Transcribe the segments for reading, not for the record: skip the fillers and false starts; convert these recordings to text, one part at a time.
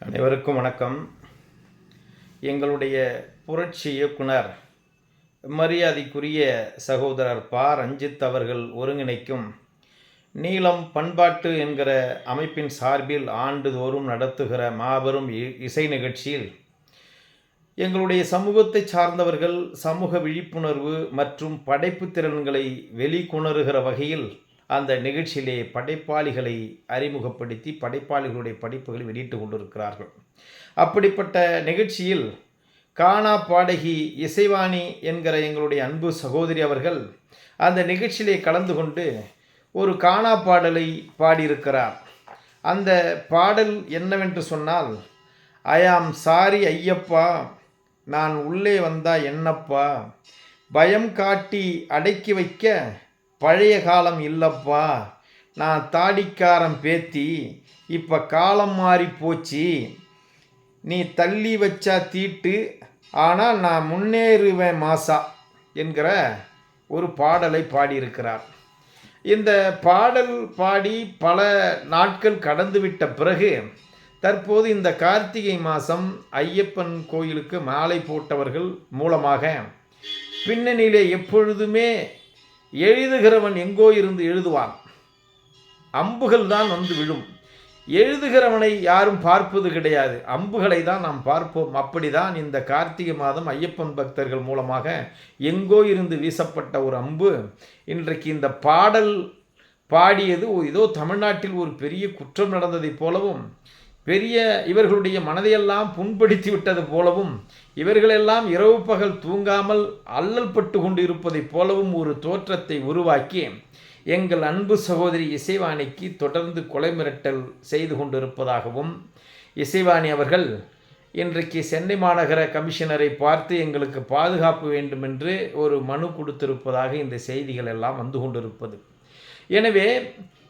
அனைவருக்கும் வணக்கம். எங்களுடைய புரட்சி இயக்குனர் மரியாதைக்குரிய சகோதரர் ப. ரஞ்சித் அவர்கள் ஒருங்கிணைக்கும் நீலம் பண்பாட்டு என்கிற அமைப்பின் சார்பில் ஆண்டுதோறும் நடத்துகிற மாபெரும் இசை நிகழ்ச்சியில் எங்களுடைய சமூகத்தை சார்ந்தவர்கள் சமூக விழிப்புணர்வு மற்றும் படைப்பு திறன்களை வெளிக்கொணருகிற வகையில் அந்த நிகழ்ச்சியிலே படைப்பாளிகளை அறிமுகப்படுத்தி படைப்பாளிகளுடைய படைப்புகளை வெளியிட்டு கொண்டிருக்கிறார்கள். அப்படிப்பட்ட நிகழ்ச்சியில் கானா பாடகி இசைவாணி என்கிற எங்களுடைய அன்பு சகோதரி அவர்கள் அந்த நிகழ்ச்சியிலே கலந்து கொண்டு ஒரு கானா பாடலை பாடியிருக்கிறார். அந்த பாடல் என்னவென்று சொன்னால், ஐ ஆம் சாரி ஐயப்பா, நான் உள்ளே வந்தா என்னப்பா, பயம் காட்டி அடக்கி வைக்க பழைய காலம் இல்லப்பா, நான் தாடிக்காரன் பேத்தி, இப்போ காலம் மாறி போச்சு, நீ தள்ளி வச்சா தீட்டு, ஆனால் நான் முன்னேறுவேன் மாசா என்கிற ஒரு பாடலை பாடியிருக்கிறார். இந்த பாடல் பாடி பல நாட்கள் கடந்துவிட்ட பிறகு தற்போது இந்த கார்த்திகை மாதம் ஐயப்பன் கோயிலுக்கு மாலை போட்டவர்கள் மூலமாக பின்னணியிலே எப்பொழுதுமே எழுதுகிறவன் எங்கோ இருந்து எழுதுவான், அம்புகள் தான் வந்து விழும், எழுதுகிறவனை யாரும் பார்ப்பது கிடையாது, அம்புகளை தான் நாம் பார்ப்போம். அப்படிதான் இந்த கார்த்திகை மாதம் ஐயப்பன் பக்தர்கள் மூலமாக எங்கோ இருந்து வீசப்பட்ட ஒரு அம்பு இன்றைக்கு இந்த பாடல் பாடியது ஏதோ தமிழ்நாட்டில் ஒரு பெரிய குற்றம் நடந்ததைப் போலவும், பெரிய இவர்களுடைய மனதையெல்லாம் புண்படுத்தி விட்டது போலவும், இவர்களெல்லாம் இரவு பகல் தூங்காமல் அல்லல் பட்டு கொண்டு இருப்பதைப் போலவும் ஒரு தோற்றத்தை உருவாக்கி எங்கள் அன்பு சகோதரி இசைவாணிக்கு தொடர்ந்து கொலை மிரட்டல் செய்து கொண்டிருப்பதாகவும், இசைவாணி அவர்கள் இன்றைக்கு சென்னை மாநகர கமிஷனரை பார்த்து எங்களுக்கு பாதுகாப்பு வேண்டும் என்று ஒரு மனு கொடுத்திருப்பதாக இந்த செய்திகள் எல்லாம் வந்து கொண்டிருப்பது. எனவே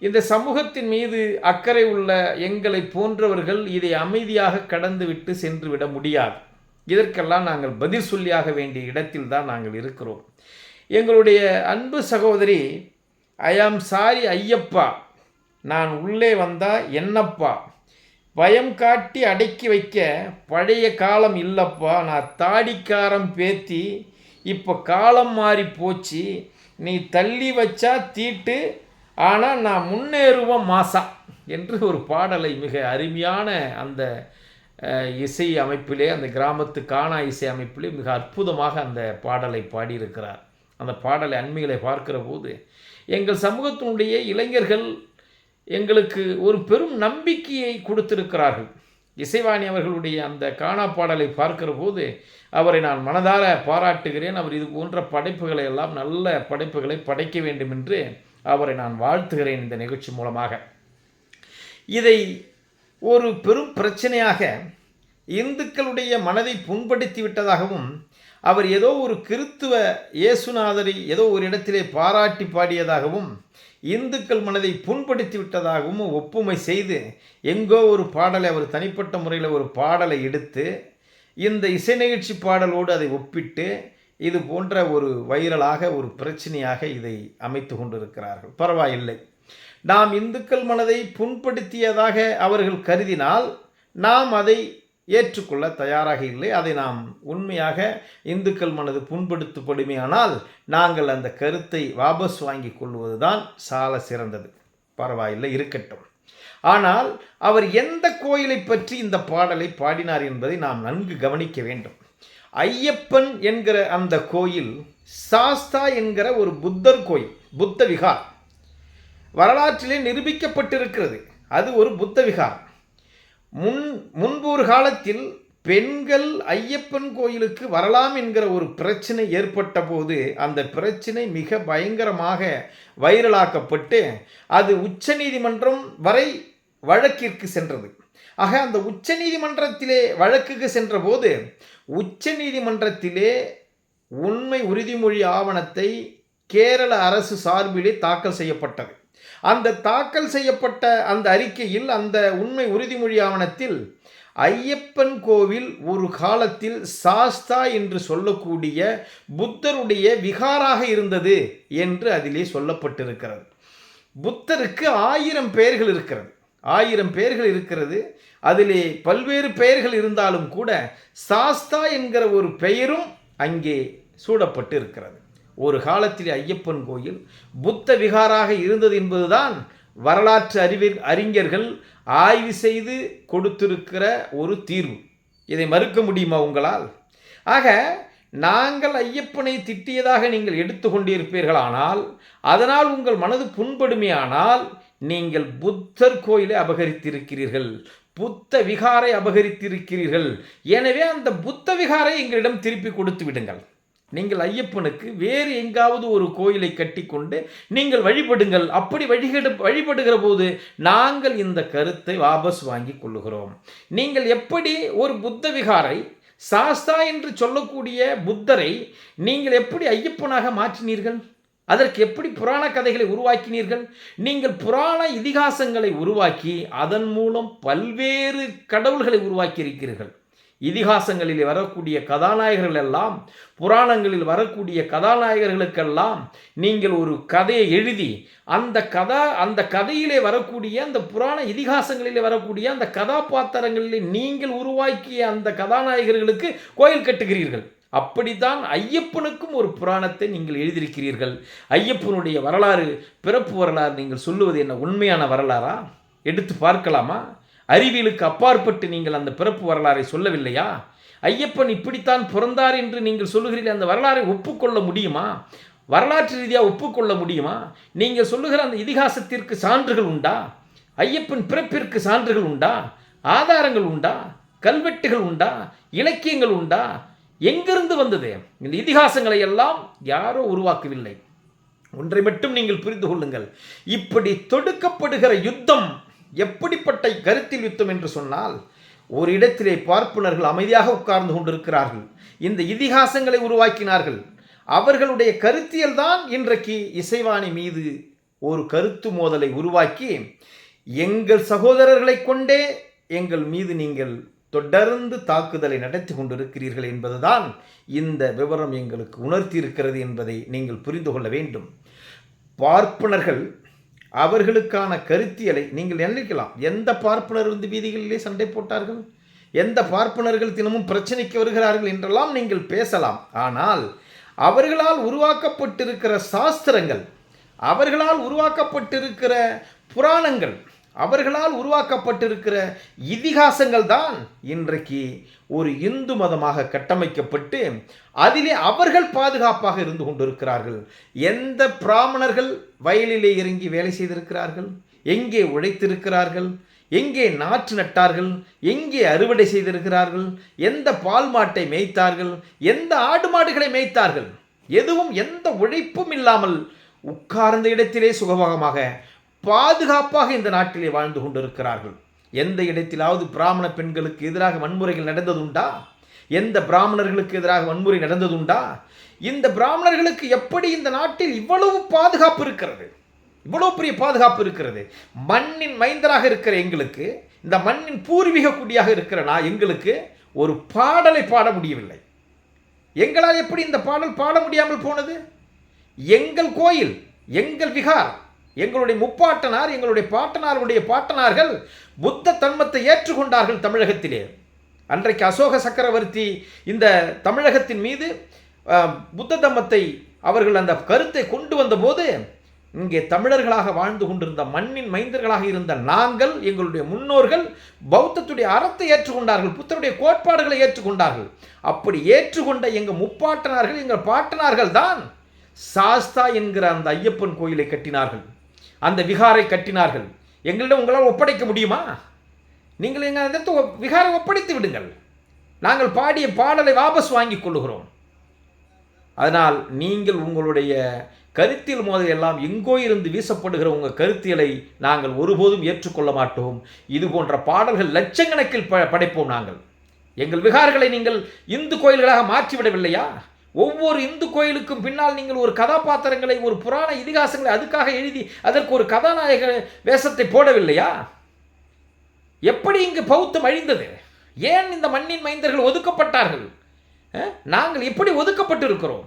இந்த சமூகத்தின் மீது அக்கறை உள்ள எங்களை போன்றவர்கள் இதை அமைதியாக கடந்து விட்டு சென்று விட முடியாது. இதற்கெல்லாம் நாங்கள் பதில் சொல்லியாக வேண்டிய இடத்தில் தான் நாங்கள் இருக்கிறோம். எங்களுடைய அன்பு சகோதரி ஐ ஆம் சாரி ஐயப்பா, நான் உள்ளே வந்தா என்னப்பா, பயம் காட்டி அடக்கி வைக்க பழைய காலம் இல்லப்பா, நான் தாடிக்காரன் பேத்தி, இப்போ காலம் மாறி போச்சு, நீ தள்ளி வச்சா தீட்டு, ஆனால் நான் முன்னேறுவோம் மாசா என்று ஒரு பாடலை மிக அருமையான அந்த இசை அமைப்பிலே, அந்த கிராமத்து கானா இசை அமைப்பிலே மிக அற்புதமாக அந்த பாடலை பாடியிருக்கிறார். அந்த பாடலை அண்மைகளை பார்க்கிற போது எங்கள் சமூகத்தினுடைய இளைஞர்கள் எங்களுக்கு ஒரு பெரும் நம்பிக்கையை கொடுத்திருக்கிறார்கள். இசைவாணி அவர்களுடைய அந்த கானா பாடலை பார்க்கிற போது அவரை நான் மனதார பாராட்டுகிறேன். அவர் இது போன்ற படைப்புகளை எல்லாம் நல்ல படைப்புகளை படைக்க வேண்டும் என்று அவரை நான் வாழ்த்துகிறேன். இந்த நிகழ்ச்சி மூலமாக இதை ஒரு பெரும் பிரச்சனையாக இந்துக்களுடைய மனதை புண்படுத்தி விட்டதாகவும், அவர் ஏதோ ஒரு கிறித்துவ இயேசுநாதரை ஏதோ ஒரு இடத்திலே பாராட்டி பாடியதாகவும், இந்துக்கள் மனதை புண்படுத்தி விட்டதாகவும் ஒப்புமை செய்து எங்கோ ஒரு பாடலை அவர் தனிப்பட்ட முறையில் ஒரு பாடலை எடுத்து இந்த இசை நிகழ்ச்சி பாடலோடு அதை ஒப்பிட்டு இது போன்ற ஒரு வைரலாக ஒரு பிரச்சனையாக இதை அமைத்து கொண்டிருக்கிறார்கள். பரவாயில்லை, நாம் இந்துக்கள் மனதை புண்படுத்தியதாக அவர்கள் கருதினால் நாம் அதை ஏற்றுக்கொள்ள தயாராக இல்லை. அதை நாம் உண்மையாக இந்துக்கள் மனது புண்படுத்தப்படுமே ஆனால் நாங்கள் அந்த கருத்தை வாபஸ் வாங்கி கொள்வது தான் சால சிறந்தது. பரவாயில்லை, இருக்கட்டும். ஆனால் அவர் எந்த கோயிலை பற்றி இந்த பாடலை பாடினார் என்பதை நாம் நன்கு கவனிக்க வேண்டும். ஐயப்பன் என்கிற அந்த கோயில் சாஸ்தா என்கிற ஒரு புத்தர் கோயில், புத்த விகார், வரலாற்றிலே நிரூபிக்கப்பட்டிருக்கிறது. அது ஒரு புத்த விகார். முன்பு ஒரு காலத்தில் பெண்கள் ஐயப்பன் கோயிலுக்கு வரலாம் என்கிற ஒரு பிரச்சனை ஏற்பட்ட போது அந்த பிரச்சனை மிக பயங்கரமாக வைரலாக்கப்பட்டு அது உச்சநீதிமன்றம் வரை வழக்கிற்கு சென்றது. ஆக அந்த உச்சநீதிமன்றத்திலே வழக்குக்கு சென்ற போது உச்சநீதிமன்றத்திலே உண்மை உறுதிமொழி ஆவணத்தை கேரள அரசு சார்பிலே தாக்கல் செய்யப்பட்டது. அந்த தாக்கல் செய்யப்பட்ட அந்த அறிக்கையில், அந்த உண்மை உறுதிமொழி ஆவணத்தில் ஐயப்பன் கோவில் ஒரு காலத்தில் சாஸ்தா என்று சொல்லக்கூடிய புத்தருடைய விகாராக இருந்தது என்று அதிலே சொல்லப்பட்டிருக்கிறது. புத்தருக்கு 1000 பெயர்கள் இருக்கிறது. 1000 பெயர்கள் இருக்கிறது. அதிலே பல்வேறு பெயர்கள் இருந்தாலும் கூட சாஸ்தா என்கிற ஒரு பெயரும் அங்கே சூடப்பட்டு இருக்கிறது. ஒரு காலத்தில் ஐயப்பன் கோயில் புத்த விகாராக இருந்தது என்பதுதான் வரலாற்று அறிஞர்கள் ஆய்வு செய்து கொடுத்திருக்கிற ஒரு தீர்வு. இதை மறுக்க முடியுமா உங்களால்? ஆக நாங்கள் ஐயப்பனை திட்டியதாக நீங்கள் எடுத்துக்கொண்டிருப்பீர்களானால், அதனால் உங்கள் மனது புண்படுமையானால், நீங்கள் புத்தர் கோயிலை அபகரித்திருக்கிறீர்கள், புத்த விகாரை அபகரித்திருக்கிறீர்கள். எனவே அந்த புத்த விகாரை எங்களிடம் திருப்பி கொடுத்து விடுங்கள். நீங்கள் ஐயப்பனுக்கு வேறு எங்காவது ஒரு கோயிலை கட்டிக்கொண்டு நீங்கள் வழிபடுங்கள். அப்படி வழிபடுகிற போது நாங்கள் இந்த கருத்தை வாபஸ் வாங்கி கொள்ளுகிறோம். நீங்கள் எப்படி ஒரு புத்த விகாரை, சாஸ்தா என்று சொல்லக்கூடிய புத்தரை நீங்கள் எப்படி ஐயப்பனாக மாற்றினீர்கள்? அதற்கு எப்படி புராண கதைகளை உருவாக்கினீர்கள்? நீங்கள் புராண இதிகாசங்களை உருவாக்கி அதன் மூலம் பல்வேறு கடவுள்களை உருவாக்கி இருக்கிறீர்கள். இதிகாசங்களில் வரக்கூடிய கதாநாயகர்கள் எல்லாம், புராணங்களில் வரக்கூடிய கதாநாயகர்களுக்கெல்லாம் நீங்கள் ஒரு கதையை எழுதி அந்த கதையிலே வரக்கூடிய, அந்த புராண இதிகாசங்களிலே வரக்கூடிய அந்த கதாபாத்திரங்களிலே நீங்கள் உருவாக்கிய அந்த கதாநாயகர்களுக்கு கோயில் கட்டுகிறீர்கள். அப்படித்தான் ஐயப்பனுக்கும் ஒரு புராணத்தை நீங்கள் எழுதியிருக்கிறீர்கள். ஐயப்பனுடைய வரலாறு, பிறப்பு வரலாறு நீங்கள் சொல்லுவது என்ன உண்மையான வரலாறா? எடுத்து பார்க்கலாமா? அறிவியலுக்கு அப்பாற்பட்டு நீங்கள் அந்த பிறப்பு வரலாறை சொல்லவில்லையா? ஐயப்பன் இப்படித்தான் பிறந்தார் என்று நீங்கள் சொல்லுகிறீர்கள். அந்த வரலாறை ஒப்புக்கொள்ள முடியுமா? வரலாற்று ரீதியாக ஒப்புக்கொள்ள முடியுமா? நீங்கள் சொல்லுகிற அந்த இதிகாசத்திற்கு சான்றுகள் உண்டா? ஐயப்பன் பிறப்பிற்கு சான்றுகள் உண்டா? ஆதாரங்கள் உண்டா? கல்வெட்டுகள் உண்டா? இலக்கியங்கள் உண்டா? எங்கிருந்து வந்தது? இந்த இதிகாசங்களை எல்லாம் யாரோ உருவாக்கவில்லை. ஒன்றை மட்டும் நீங்கள் புரிந்து கொள்ளுங்கள். இப்படி தொடுக்கப்படுகிற யுத்தம் எப்படிப்பட்ட கருத்தில் யுத்தம் என்று சொன்னால், ஒரு இடத்திலே பார்ப்பனர்கள் அமைதியாக உட்கார்ந்து கொண்டிருக்கிறார்கள். இந்த இதிகாசங்களை உருவாக்கினார்கள். அவர்களுடைய கருத்தியல் தான் இன்றைக்கு இசைவாணி மீது ஒரு கருத்து மோதலை உருவாக்கி, எங்கள் சகோதரர்களை கொண்டே எங்கள் மீது நீங்கள் தொடர்ந்து தாக்குதலை நடத்தி கொண்டிருக்கிறீர்கள் என்பதுதான் இந்த விவரம் எங்களுக்கு உணர்த்தி இருக்கிறது என்பதை நீங்கள் புரிந்து கொள்ள வேண்டும். பார்ப்பனர்கள் அவர்களுக்கான கருத்தியலை நீங்கள் நினைக்கலாம். எந்த பார்ப்பனர் வீதிகளிலே சண்டை போட்டார்கள், எந்த பார்ப்பனர்கள் தினமும் பிரச்சனைக்கு வருகிறார்கள் என்றெல்லாம் நீங்கள் பேசலாம். ஆனால் அவர்களால் உருவாக்கப்பட்டிருக்கிற சாஸ்திரங்கள், அவர்களால் உருவாக்கப்பட்டிருக்கிற புராணங்கள், அவர்களால் உருவாக்கப்பட்டிருக்கிற இதிகாசங்கள் தான் இன்றைக்கு ஒரு இந்து மதமாக கட்டமைக்கப்பட்டு அதிலே அவர்கள் பாதுகாப்பாக இருந்து கொண்டிருக்கிறார்கள். எந்த பிராமணர்கள் வயலிலே இறங்கி வேலை செய்திருக்கிறார்கள்? எங்கே உழைத்திருக்கிறார்கள்? எங்கே நாற்று நட்டார்கள்? எங்கே அறுவடை செய்திருக்கிறார்கள்? எந்த பால் மாட்டை மேய்த்தார்கள்? எந்த ஆடு மாடுகளை மேய்த்தார்கள்? எதுவும் எந்த உழைப்பும் இல்லாமல் உட்கார்ந்த இடத்திலே சுகபோகமாக பாதுகாப்பாக இந்த நாட்டிலே வாழ்ந்து கொண்டிருக்கிறார்கள். எந்த இடத்திலாவது பிராமண பெண்களுக்கு எதிராக வன்முறைகள் நடந்ததுண்டா? எந்த பிராமணர்களுக்கு எதிராக வன்முறை நடந்ததுண்டா? இந்த பிராமணர்களுக்கு எப்படி இந்த நாட்டில் இவ்வளவு பாதுகாப்பு இருக்கிறது? இவ்வளவு பெரிய பாதுகாப்பு இருக்கிறது. மண்ணின் மைந்தராக இருக்கிற எங்களுக்கு, இந்த மண்ணின் பூர்வீக குடியாக இருக்கிற எங்களுக்கு ஒரு பாடலை பாட முடியவில்லை. எங்களால் எப்படி இந்த பாடல் பாட முடியாமல் போனது? எங்கள் கோயில், எங்கள் விகார், எங்களுடைய முப்பாட்டனார், எங்களுடைய பாட்டனாருடைய பாட்டனார்கள் புத்த தர்மத்தை ஏற்றுக்கொண்டார்கள் தமிழகத்திலே. அன்றைக்கு அசோக சக்கரவர்த்தி இந்த தமிழகத்தின் மீது புத்த தர்மத்தை அவர்கள் அந்த கருத்தை கொண்டு வந்தபோது, இங்கே தமிழர்களாக வாழ்ந்து கொண்டிருந்த மண்ணின் மைந்தர்களாக இருந்த நாங்கள், எங்களுடைய முன்னோர்கள் பௌத்தத்துடைய அறத்தை ஏற்றுக்கொண்டார்கள், புத்தருடைய கோட்பாடுகளை ஏற்றுக்கொண்டார்கள். அப்படி ஏற்றுக்கொண்ட எங்கள் முப்பாட்டனார்கள், எங்கள் பாட்டனார்கள் தான் சாஸ்தா என்கிற அந்த ஐயப்பன் கோயிலை கட்டினார்கள், அந்த விகாரை கட்டினார்கள். எங்களிடம் உங்களால் ஒப்படைக்க முடியுமா? நீங்கள் எங்கள் இடத்து விகாரை ஒப்படைத்து விடுங்கள். நாங்கள் பாடிய பாடலை வாபஸ் வாங்கிக் கொள்ளுகிறோம். அதனால் நீங்கள் உங்களுடைய கருத்தியல் மோதல் எல்லாம் எங்கோ இருந்து வீசப்படுகிற உங்கள் கருத்தியலை நாங்கள் ஒருபோதும் ஏற்றுக்கொள்ள மாட்டோம். இது போன்ற பாடல்கள் லட்சக்கணக்கில் படைப்போம். நாங்கள் எங்கள் விகார்களை நீங்கள் இந்து கோயில்களாக மாற்றிவிடவில்லையா? ஒவ்வொரு இந்து கோயிலுக்கும் பின்னால் நீங்கள் ஒரு கதாபாத்திரங்களை, ஒரு புராண இதிகாசங்களை அதுக்காக எழுதி அதற்கு ஒரு கதாநாயக வேஷத்தை போடவில்லையா? எப்படி இங்கு பௌத்தம் அழிந்தது? ஏன் இந்த மண்ணின் மைந்தர்கள் ஒதுக்கப்பட்டார்கள்? நாங்கள் எப்படி ஒதுக்கப்பட்டு இருக்கிறோம்?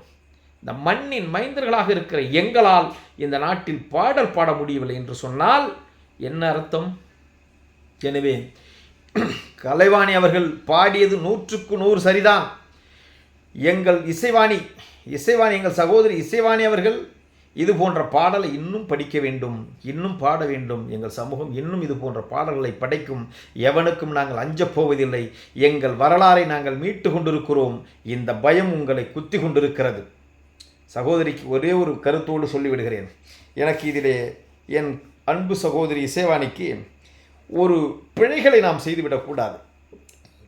இந்த மண்ணின் மைந்தர்களாக இருக்கிற எங்களால் இந்த நாட்டில் பாடல் பாட முடியவில்லை என்று சொன்னால் என்ன அர்த்தம்? எனவே கலைவாணி அவர்கள் பாடியது 100% சரிதான். எங்கள் இசைவாணி எங்கள் சகோதரி இசைவாணி அவர்கள் இது போன்ற பாடலை இன்னும் படிக்க வேண்டும், இன்னும் பாட வேண்டும். எங்கள் சமூகம் இன்னும் இது போன்ற பாடல்களை படைக்கும். எவனுக்கும் நாங்கள் அஞ்சப் போவதில்லை. எங்கள் வரலாறை நாங்கள் மீட்டு கொண்டிருக்கிறோம். இந்த பயம் உங்களை குத்தி கொண்டிருக்கிறது. சகோதரிக்கு ஒரே ஒரு கருத்தோடு சொல்லிவிடுகிறேன். எனக்கு இதிலே என் அன்பு சகோதரி இசைவாணிக்கு ஒரு பிழைகளை நாம் செய்துவிடக்கூடாது.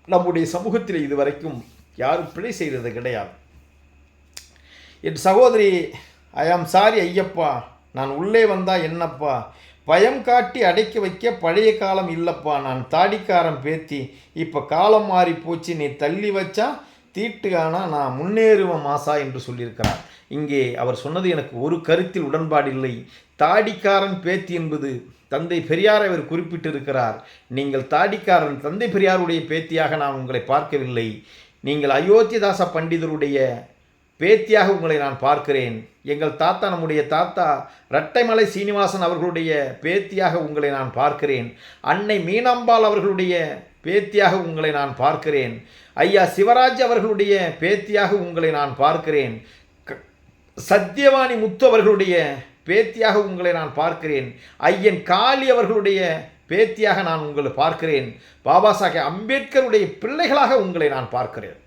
நம்முடைய சமூகத்தில் இதுவரைக்கும் யாரும் பிழை செய்தது கிடையாது. என் சகோதரி, ஐ ஆம் சாரி ஐயப்பா, நான் உள்ளே வந்தா என்னப்பா, பயம் காட்டி அடைக்க வைக்க பழைய காலம் இல்லப்பா, நான் தாடிக்காரன் பேத்தி, இப்போ காலம் மாறி போச்சு, நீ தள்ளி வச்சா தீட்டுகானா நான் முன்னேறுவேன் மாசா என்று சொல்லியிருக்கிறார். இங்கே அவர் சொன்னது எனக்கு ஒரு கருத்தில் உடன்பாடு இல்லை. தாடிக்காரன் பேத்தி என்பது தந்தை பெரியாரை அவர் குறிப்பிட்டிருக்கிறார். நீங்கள் தாடிக்காரன் தந்தை பெரியாருடைய பேத்தியாக நான் உங்களை பார்க்கவில்லை. நீங்கள் அயோத்திதாச பண்டிதருடைய பேத்தியாக உங்களை நான் பார்க்கிறேன். எங்கள் தாத்தா, நம்முடைய தாத்தா இரட்டைமலை சீனிவாசன் அவர்களுடைய பேத்தியாக உங்களை நான் பார்க்கிறேன். அன்னை மீனாம்பாள் அவர்களுடைய பேத்தியாக உங்களை நான் பார்க்கிறேன். ஐயா சிவராஜ் அவர்களுடைய பேத்தியாக உங்களை நான் பார்க்கிறேன். சத்தியவாணி முத்து அவர்களுடைய பேத்தியாக உங்களை நான் பார்க்கிறேன். ஐயன் காளி அவர்களுடைய பேத்தியாக நான் உங்களை பார்க்கிறேன். பாபா சாஹேப் அம்பேத்கருடைய பிள்ளைகளாக உங்களை நான் பார்க்கிறேன்.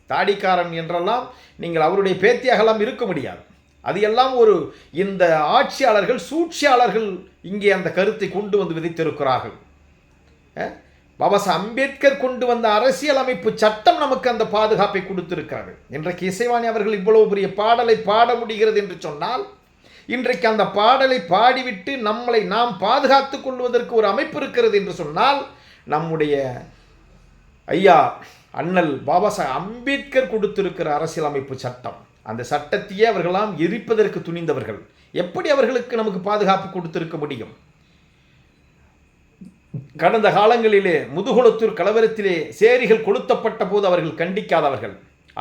தாடிக்காரன் என்றெல்லாம் நீங்கள் அவருடைய பேத்தியாகலாம் இருக்க முடியாது. அது எல்லாம் ஒரு இந்த ஆட்சியாளர்கள், சூழ்ச்சியாளர்கள் இங்கே அந்த கருத்தை கொண்டு வந்து விதைத்திருக்கிறார்கள். பாபா சாஹேப் அம்பேத்கர் கொண்டு வந்த அரசியலமைப்பு சட்டம் நமக்கு அந்த பாதுகாப்பை கொடுத்திருக்கிறது. இன்றைக்கு இசைவாணி அவர்கள் இவ்வளவு பெரிய பாடலை பாட முடிகிறது என்று சொன்னால், இன்றைக்கு அந்த பாடலை பாடிவிட்டு நம்மளை நாம் பாதுகாத்துக் கொள்வதற்கு ஒரு அமைப்பு இருக்கிறது என்று சொன்னால், நம்முடைய ஐயா அண்ணல் பாபா சாஹேப் அம்பேத்கர் கொடுத்திருக்கிற அரசியலமைப்பு சட்டம், அந்த சட்டத்தையே அவர்களாம் எரிப்பதற்கு துணிந்தவர்கள். எப்படி அவர்களுக்கு நமக்கு பாதுகாப்பு கொடுத்திருக்க முடியும்? கடந்த காலங்களிலே முதுகுளத்தூர் கலவரத்திலே சேரிகள் கொளுத்தப்பட்ட போது அவர்கள் கண்டிக்காதவர்கள்.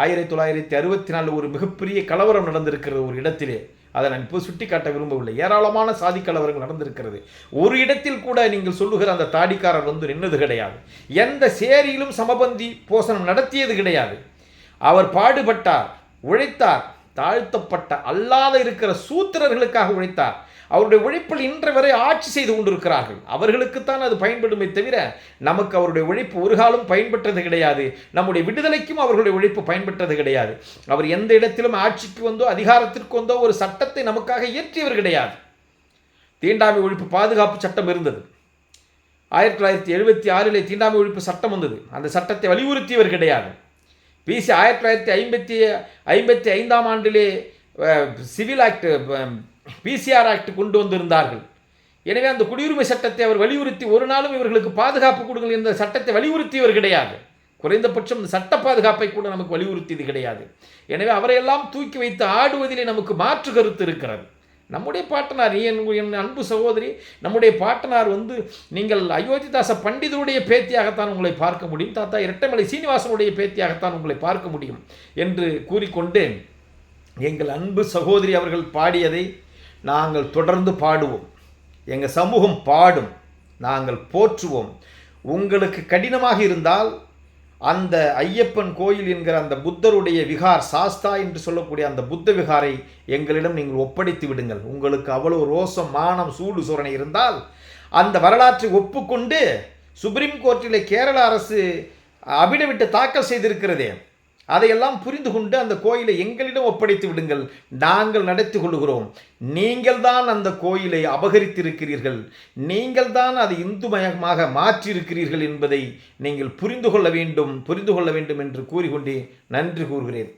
1964 ஒரு மிகப்பெரிய கலவரம் நடந்திருக்கிறது ஒரு இடத்திலே. அதை நான் இப்போ சுட்டி காட்ட விரும்பவில்லை. ஏராளமான சாதி கலவரங்கள் நடந்திருக்கிறது. ஒரு இடத்தில் கூட நீங்கள் சொல்லுகிற அந்த தாடிக்காரர் வந்து நின்னது கிடையாது. எந்த சேரியிலும் சமபந்தி போசனம் நடத்தியது கிடையாது. அவர் பாடுபட்டார், உழைத்தார், தாழ்த்தப்பட்ட அல்லாத இருக்கிற சூத்திரர்களுக்காக உழைத்தார். அவருடைய உழைப்பில் இன்று வரை ஆட்சி செய்து கொண்டிருக்கிறார்கள். அவர்களுக்குத்தான் அது பயன்படுமே தவிர நமக்கு அவருடைய உழைப்பு ஒரு காலம் பயன்பட்டது கிடையாது. நம்முடைய விடுதலைக்கும் அவர்களுடைய உழைப்பு பயன்பட்டது கிடையாது. அவர் எந்த இடத்திலும் ஆட்சிக்கு வந்தோ அதிகாரத்திற்கு வந்தோ ஒரு சட்டத்தை நமக்காக இயற்றியவர் கிடையாது. தீண்டாமை ஒழிப்பு பாதுகாப்பு சட்டம் இருந்தது. 1976 தீண்டாமை ஒழிப்பு சட்டம் வந்தது. அந்த சட்டத்தை வலியுறுத்தியவர் கிடையாது. PC 1955 civil act, PCR act கொண்டு வந்திருந்தார்கள். எனவே அந்த குடியுரிமை சட்டத்தை அவர் வலியுறுத்தி ஒரு நாளும் இவர்களுக்கு பாதுகாப்பு கொடுங்கள் என்ற சட்டத்தை வலியுறுத்தியவர் கிடையாது. குறைந்தபட்சம் இந்த சட்ட பாதுகாப்பை கூட நமக்கு வலியுறுத்தியது கிடையாது. எனவே அவரையெல்லாம் தூக்கி வைத்து ஆடுவதிலே நமக்கு மாற்று கருத்து இருக்கிறது. நம்முடைய பாட்டனார், என் அன்பு சகோதரி, நம்முடைய பாட்டனார் வந்து நீங்கள் அயோத்திதாச பண்டிதருடைய பேத்தியாகத்தான் உங்களை பார்க்க முடியும், தாத்தா இரட்டைமலை சீனிவாசனுடைய பேத்தியாகத்தான் உங்களை பார்க்க முடியும் என்று கூறிக்கொண்டு, எங்கள் அன்பு சகோதரி அவர்கள் பாடியதை நாங்கள் தொடர்ந்து பாடுவோம். எங்கள் சமூகம் பாடும், நாங்கள் போற்றுவோம். உங்களுக்கு கடினமாக இருந்தால் அந்த ஐயப்பன் கோயில் என்கிற அந்த புத்தருடைய விகார், சாஸ்தா என்று சொல்லக்கூடிய அந்த புத்த விகாரை எங்களிடம் நீங்கள் ஒப்படைத்து விடுங்கள். உங்களுக்கு அவ்வளவு ரோசம், மானம், சூடு சோரணை இருந்தால் அந்த வரலாற்றை ஒப்புக்கொண்டு சுப்ரீம் கோர்ட்டிலே கேரள அரசு அபிடவிட்டை தாக்கல் செய்திருக்கிறதே, அதையெல்லாம் புரிந்து கொண்டு அந்த கோயிலை எங்களிடம் ஒப்படைத்து விடுங்கள். நாங்கள் நடத்தி கொள்கிறோம். நீங்கள் தான் அந்த கோயிலை அபகரித்திருக்கிறீர்கள், நீங்கள் தான் அதை இந்துமயமாக மாற்றியிருக்கிறீர்கள் என்பதை நீங்கள் புரிந்து கொள்ள வேண்டும் என்று கூறிக்கொண்டே நன்றி கூறுகிறேன்.